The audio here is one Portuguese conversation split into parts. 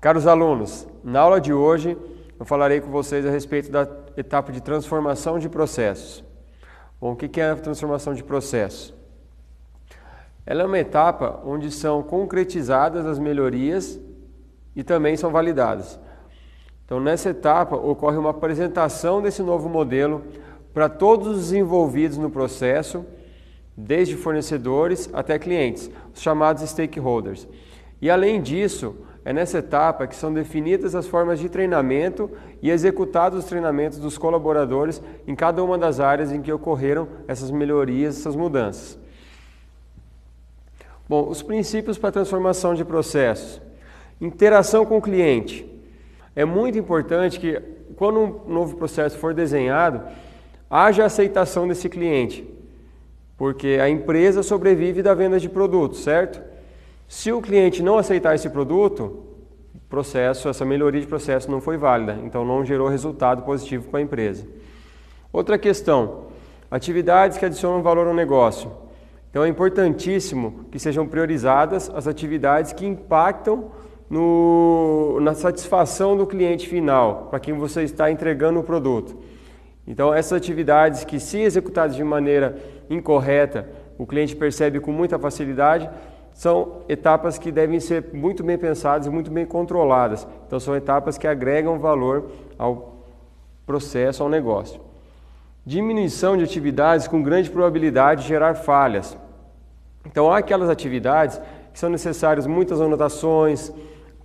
Caros alunos, na aula de hoje eu falarei com vocês a respeito da etapa de transformação de processos. Bom, o que é a transformação de processos? Ela é uma etapa onde são concretizadas as melhorias e também são validadas. Então, nessa etapa, ocorre uma apresentação desse novo modelo para todos os envolvidos no processo, desde fornecedores até clientes, os chamados stakeholders. E, além disso, é nessa etapa que são definidas as formas de treinamento e executados os treinamentos dos colaboradores em cada uma das áreas em que ocorreram essas melhorias, essas mudanças. Bom, os princípios para a transformação de processos. Interação com o cliente. É muito importante que, quando um novo processo for desenhado, haja aceitação desse cliente, porque a empresa sobrevive da venda de produtos, certo? Se o cliente não aceitar esse produto, essa melhoria de processo não foi válida, então não gerou resultado positivo para a empresa. Outra questão, atividades que adicionam valor ao negócio. Então é importantíssimo que sejam priorizadas as atividades que impactam na satisfação do cliente final, para quem você está entregando o produto. Então essas atividades que, se executadas de maneira incorreta, o cliente percebe com muita facilidade, são etapas que devem ser muito bem pensadas e muito bem controladas. Então são etapas que agregam valor ao processo, ao negócio. Diminuição de atividades com grande probabilidade de gerar falhas. Então há aquelas atividades que são necessárias muitas anotações,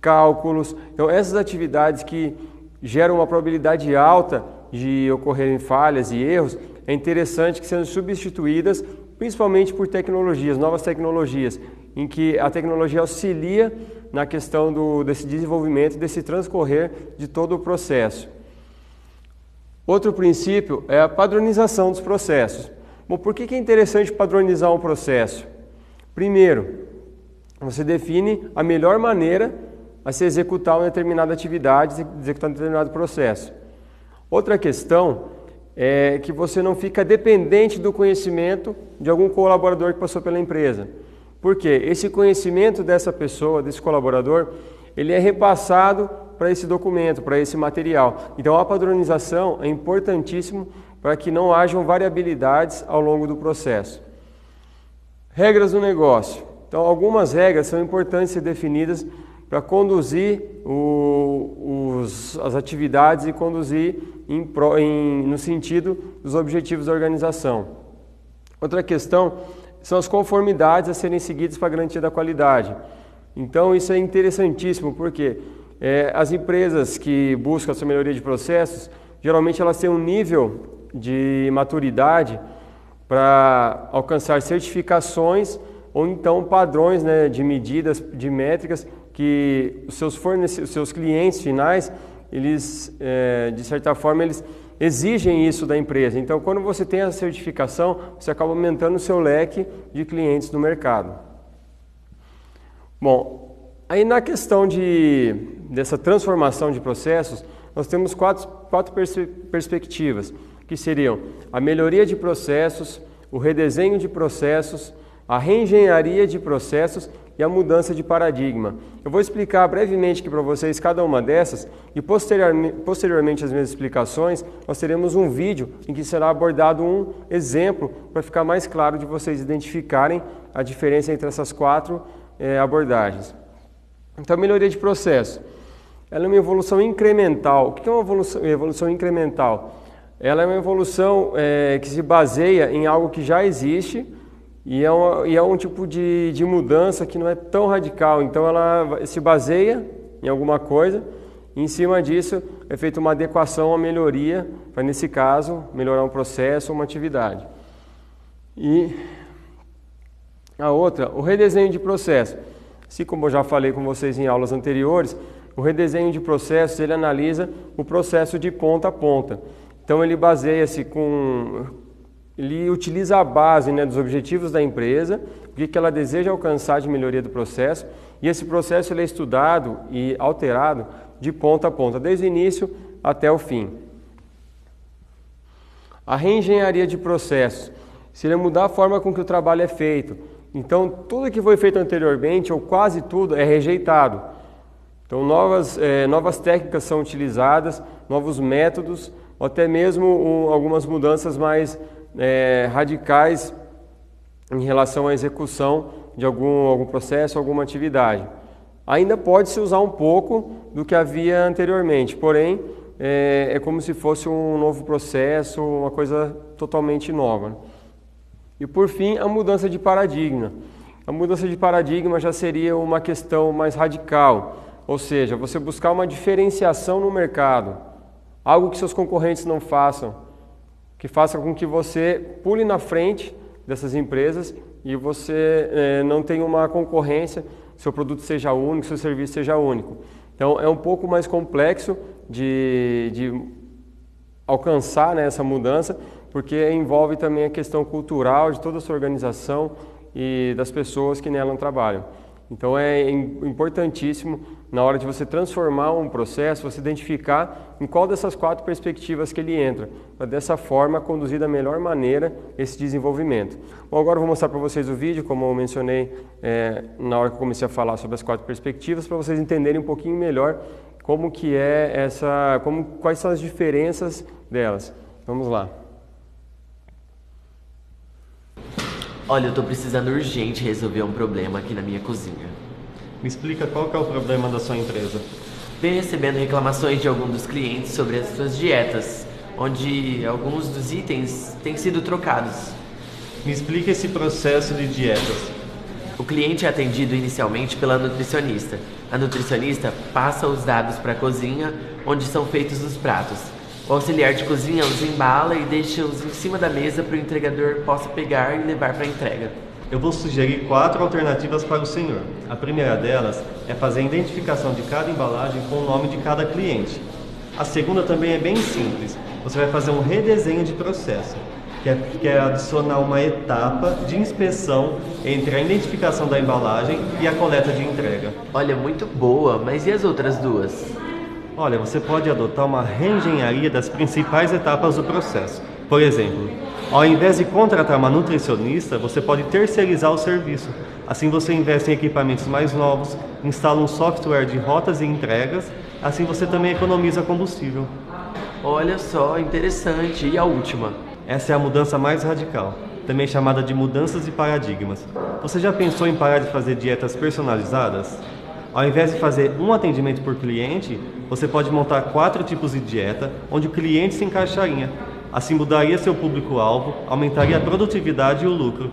cálculos. Então essas atividades que geram uma probabilidade alta de ocorrerem falhas e erros, é interessante que sejam substituídas principalmente por tecnologias, novas tecnologias, em que a tecnologia auxilia na questão desse desenvolvimento, desse transcorrer de todo o processo. Outro princípio é a padronização dos processos. Bom, por que é interessante padronizar um processo? Primeiro, você define a melhor maneira a se executar uma determinada atividade, executar um determinado processo. Outra questão é que você não fica dependente do conhecimento de algum colaborador que passou pela empresa. Por quê? Esse conhecimento dessa pessoa, desse colaborador, ele é repassado para esse documento, para esse material. Então a padronização é importantíssimo para que não hajam variabilidades ao longo do processo. Regras do negócio. Então algumas regras são importantes ser definidas para conduzir as atividades e conduzir no sentido dos objetivos da organização. Outra questão são as conformidades a serem seguidas para a garantia da qualidade. Então isso é interessantíssimo, porque as empresas que buscam essa melhoria de processos, geralmente elas têm um nível de maturidade para alcançar certificações ou então padrões, de medidas, de métricas que os seus clientes finais, eles, de certa forma, eles exigem isso da empresa. Então, quando você tem a certificação, você acaba aumentando o seu leque de clientes no mercado. Bom, aí na questão dessa transformação de processos, nós temos quatro perspectivas, que seriam a melhoria de processos, o redesenho de processos, a reengenharia de processos e a mudança de paradigma. Eu vou explicar brevemente aqui para vocês cada uma dessas e posteriormente às minhas explicações, nós teremos um vídeo em que será abordado um exemplo para ficar mais claro de vocês identificarem a diferença entre essas quatro abordagens. Então, a melhoria de processo. Ela é uma evolução incremental. O que é uma evolução incremental? Ela é uma evolução que se baseia em algo que já existe, e é um tipo de mudança que não é tão radical. Então ela se baseia em alguma coisa e em cima disso é feita uma adequação, uma melhoria, para nesse caso melhorar um processo ou uma atividade. E a outra, o redesenho de processo. Assim como eu já falei com vocês em aulas anteriores, o redesenho de processos ele analisa o processo de ponta a ponta. Então ele baseia-se ele utiliza a base dos objetivos da empresa, o que ela deseja alcançar de melhoria do processo, e esse processo ele é estudado e alterado de ponta a ponta, desde o início até o fim. A reengenharia de processos seria mudar a forma com que o trabalho é feito. Então, tudo que foi feito anteriormente, ou quase tudo, é rejeitado. Então, novas técnicas são utilizadas, novos métodos, ou até mesmo algumas mudanças mais radicais em relação à execução de algum processo, alguma atividade. Ainda pode-se usar um pouco do que havia anteriormente, porém, é como se fosse um novo processo, uma coisa totalmente nova. E por fim, a mudança de paradigma. A mudança de paradigma já seria uma questão mais radical, ou seja, você buscar uma diferenciação no mercado, algo que seus concorrentes não façam, que faça com que você pule na frente dessas empresas e você não tenha uma concorrência, seu produto seja único, seu serviço seja único. Então é um pouco mais complexo de alcançar, né, essa mudança, porque envolve também a questão cultural de toda a sua organização e das pessoas que nela trabalham. Então é importantíssimo, na hora de você transformar um processo, você identificar em qual dessas 4 perspectivas que ele entra, para dessa forma conduzir da melhor maneira esse desenvolvimento. Bom, agora eu vou mostrar para vocês o vídeo, como eu mencionei na hora que eu comecei a falar sobre as 4 perspectivas, para vocês entenderem um pouquinho melhor como que é quais são as diferenças delas. Vamos lá. Olha, eu estou precisando urgente resolver um problema aqui na minha cozinha. Me explica qual que é o problema da sua empresa. Venho recebendo reclamações de alguns dos clientes sobre as suas dietas, onde alguns dos itens têm sido trocados. Me explica esse processo de dietas. O cliente é atendido inicialmente pela nutricionista. A nutricionista passa os dados para a cozinha, onde são feitos os pratos. O auxiliar de cozinha os embala e deixa-os em cima da mesa para o entregador possa pegar e levar para a entrega. Eu vou sugerir 4 alternativas para o senhor. A primeira delas é fazer a identificação de cada embalagem com o nome de cada cliente. A segunda também é bem simples. Você vai fazer um redesenho de processo, que é adicionar uma etapa de inspeção entre a identificação da embalagem e a coleta de entrega. Olha, muito boa, mas e as outras duas? Olha, você pode adotar uma reengenharia das principais etapas do processo. Por exemplo, ao invés de contratar uma nutricionista, você pode terceirizar o serviço. Assim você investe em equipamentos mais novos, instala um software de rotas e entregas, assim você também economiza combustível. Olha só, interessante. E a última? Essa é a mudança mais radical, também chamada de mudanças de paradigmas. Você já pensou em parar de fazer dietas personalizadas? Ao invés de fazer um atendimento por cliente, você pode montar 4 tipos de dieta, onde o cliente se encaixaria. Assim mudaria seu público-alvo, aumentaria a produtividade e o lucro.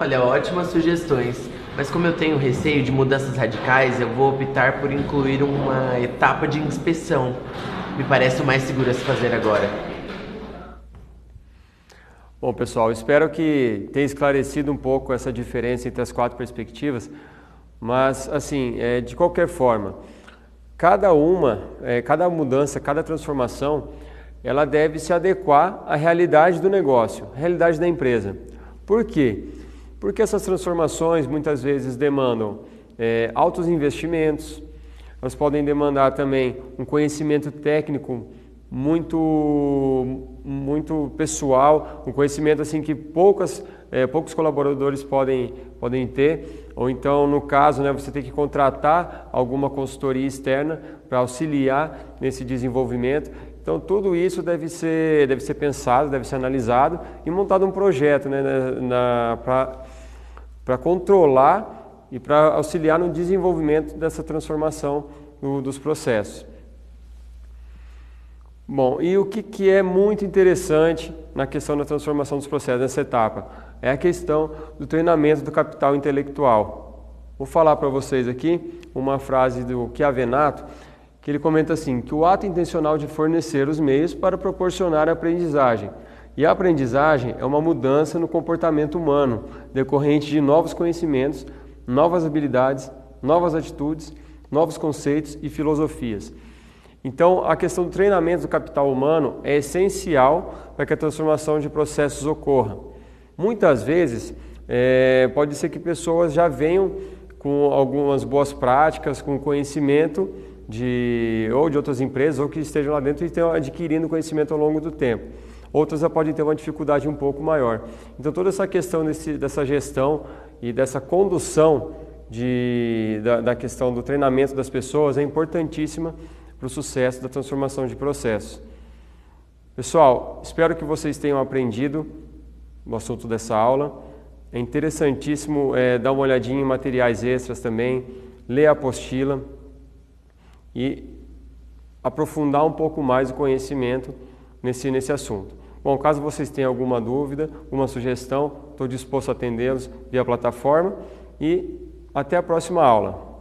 Olha, ótimas sugestões. Mas como eu tenho receio de mudanças radicais, eu vou optar por incluir uma etapa de inspeção. Me parece o mais seguro a se fazer agora. Bom, pessoal, espero que tenha esclarecido um pouco essa diferença entre as 4 perspectivas. Mas, assim, de qualquer forma, cada mudança, cada transformação, ela deve se adequar à realidade do negócio, à realidade da empresa. Por quê? Porque essas transformações muitas vezes demandam altos investimentos, elas podem demandar também um conhecimento técnico muito pessoal, um conhecimento assim que poucos colaboradores podem ter, ou então no caso, né, você tem que contratar alguma consultoria externa para auxiliar nesse desenvolvimento. Então tudo isso deve ser pensado, deve ser analisado e montado um projeto, né, para controlar e para auxiliar no desenvolvimento dessa transformação dos processos. Bom, e o que é muito interessante na questão da transformação dos processos nessa etapa? É a questão do treinamento do capital intelectual. Vou falar para vocês aqui uma frase do Chiavenato, que ele comenta assim, que o ato intencional de fornecer os meios para proporcionar a aprendizagem. E a aprendizagem é uma mudança no comportamento humano, decorrente de novos conhecimentos, novas habilidades, novas atitudes, novos conceitos e filosofias. Então, a questão do treinamento do capital humano é essencial para que a transformação de processos ocorra. Muitas vezes, pode ser que pessoas já venham com algumas boas práticas, com conhecimento ou de outras empresas, ou que estejam lá dentro e estejam adquirindo conhecimento ao longo do tempo. Outras já podem ter uma dificuldade um pouco maior. Então, toda essa questão dessa gestão e dessa condução da questão do treinamento das pessoas é importantíssima para o sucesso da transformação de processos. Pessoal, espero que vocês tenham aprendido o assunto dessa aula. É interessantíssimo dar uma olhadinha em materiais extras também, ler a apostila e aprofundar um pouco mais o conhecimento nesse assunto. Bom, caso vocês tenham alguma dúvida, alguma sugestão, estou disposto a atendê-los via plataforma e até a próxima aula.